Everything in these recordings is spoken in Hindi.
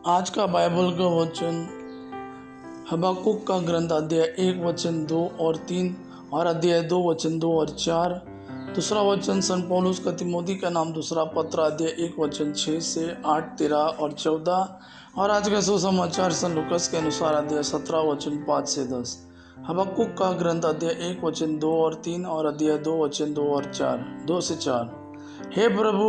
आज का बाइबल का वचन हबक्कुक का ग्रंथ अध्याय 1 वचन 2 और 3 और अध्याय 2 वचन 2 और 4। दूसरा वचन संत पौलुस का तिमोथी का नाम दूसरा पत्र अध्याय 1 वचन 6 से 8, 13 और 14। और आज का सुसमाचार संत लूकास के अनुसार अध्याय 17 वचन 5 से 10। हबक्कुक का ग्रंथ अध्याय 1 वचन 2 और 3 और अध्याय 2 से 4। हे प्रभु,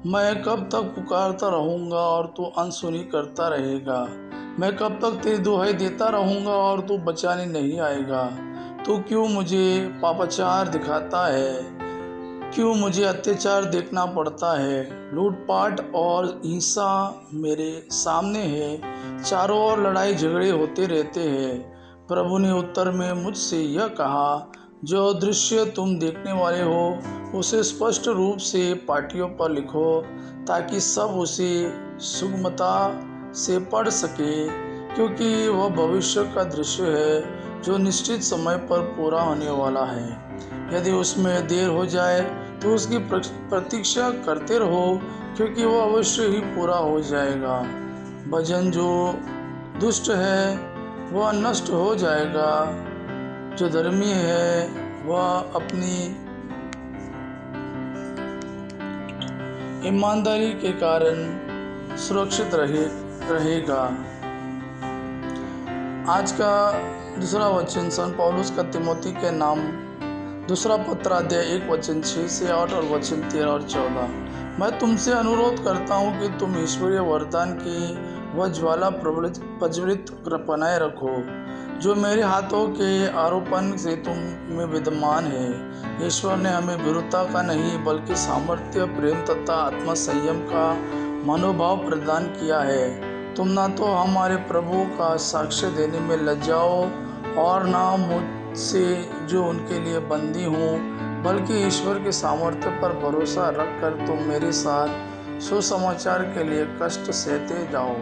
मैं कब तक पुकारता रहूंगा और तू अनसुनी करता रहेगा। मैं कब तक तेरी दुहाई देता रहूंगा और तू बचाने नहीं आएगा। तू क्यों मुझे पापाचार दिखाता है, क्यों मुझे अत्याचार देखना पड़ता है। लूटपाट और हिंसा मेरे सामने है, चारों ओर लड़ाई झगड़े होते रहते हैं। प्रभु ने उत्तर में मुझसे यह कहा, जो दृश्य तुम देखने वाले हो उसे स्पष्ट रूप से पाटियों पर लिखो, ताकि सब उसे सुगमता से पढ़ सके, क्योंकि वह भविष्य का दृश्य है जो निश्चित समय पर पूरा होने वाला है। यदि उसमें देर हो जाए तो उसकी प्रतीक्षा करते रहो, क्योंकि वह अवश्य ही पूरा हो जाएगा। भजन जो दुष्ट है वह नष्ट हो जाएगा, जो धर्मी है वह अपनी ईमानदारी के कारण सुरक्षित रहेगा। आज का दूसरा वचन संत पौलुस का तिमोथी के नाम दूसरा पत्र अध्याय 1 वचन 6 से 8 और वचन 13 और 14। मैं तुमसे अनुरोध करता हूँ कि तुम ईश्वरीय वरदान की वह ज्वाला प्रज्वलित बनाए रखो, जो मेरे हाथों के आरोपण से तुम में विद्यमान है। ईश्वर ने हमें वीरता का नहीं बल्कि सामर्थ्य, प्रेम तथा आत्मसंयम का मनोभाव प्रदान किया है। तुम ना तो हमारे प्रभु का साक्ष्य देने में लज्जाओ और ना मुझसे जो उनके लिए बंदी हूँ, बल्कि ईश्वर के सामर्थ्य पर भरोसा रखकर तुम मेरे साथ सुसमाचार के लिए कष्ट सहते जाओ।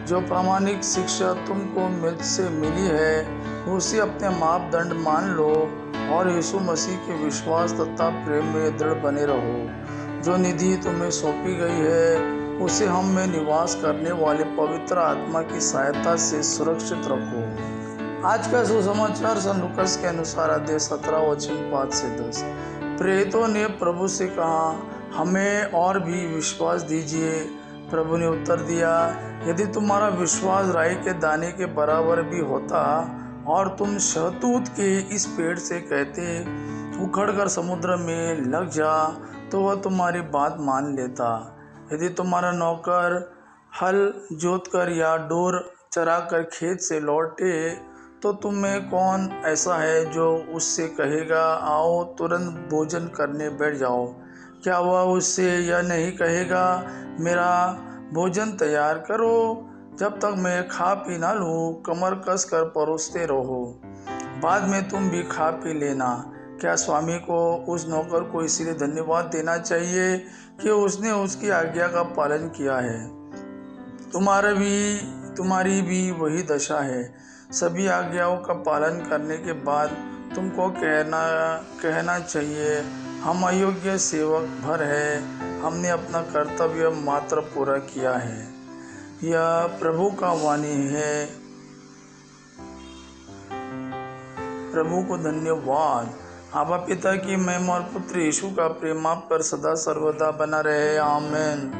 जो प्रामाणिक शिक्षा तुमको मुझसे मिली है उसे अपने मापदंड मान लो और यीशु मसीह के विश्वास तथा प्रेम में दृढ़ बने रहो। जो निधि तुम्हें सौंपी गई है उसे हम में निवास करने वाले पवित्र आत्मा की सहायता से सुरक्षित रखो। आज का सुसमाचार संत लूकास के अनुसार अध्याय 17 वचन 5 से 10। प्रेरितों ने प्रभु से कहा, हमें और भी विश्वास दीजिए। प्रभु ने उत्तर दिया, यदि तुम्हारा विश्वास राई के दाने के बराबर भी होता और तुम शहतूत के इस पेड़ से कहते उखड़कर समुद्र में लग जा, तो वह तुम्हारी बात मान लेता। यदि तुम्हारा नौकर हल जोतकर या डोर चराकर खेत से लौटे, तो तुम में कौन ऐसा है जो उससे कहेगा, आओ तुरंत भोजन करने बैठ जाओ? क्या वह उससे यह नहीं कहेगा, मेरा भोजन तैयार करो, जब तक मैं खा पी ना लूँ? कमर कस कर परोसते रहो, बाद में तुम भी खा पी लेना। क्या स्वामी को उस नौकर को इसलिए धन्यवाद देना चाहिए कि उसने उसकी आज्ञा का पालन किया है? तुम्हारी भी वही दशा है। सभी आज्ञाओं का पालन करने के बाद तुमको कहना चाहिए, हम अयोग्य सेवक भर है, हमने अपना कर्तव्य मात्र पूरा किया है। यह प्रभु का वाणी है। प्रभु को धन्यवाद। आबा पिता की महिमा और पुत्र यीशु का प्रेम आप पर सदा सर्वदा बना रहे। आमीन।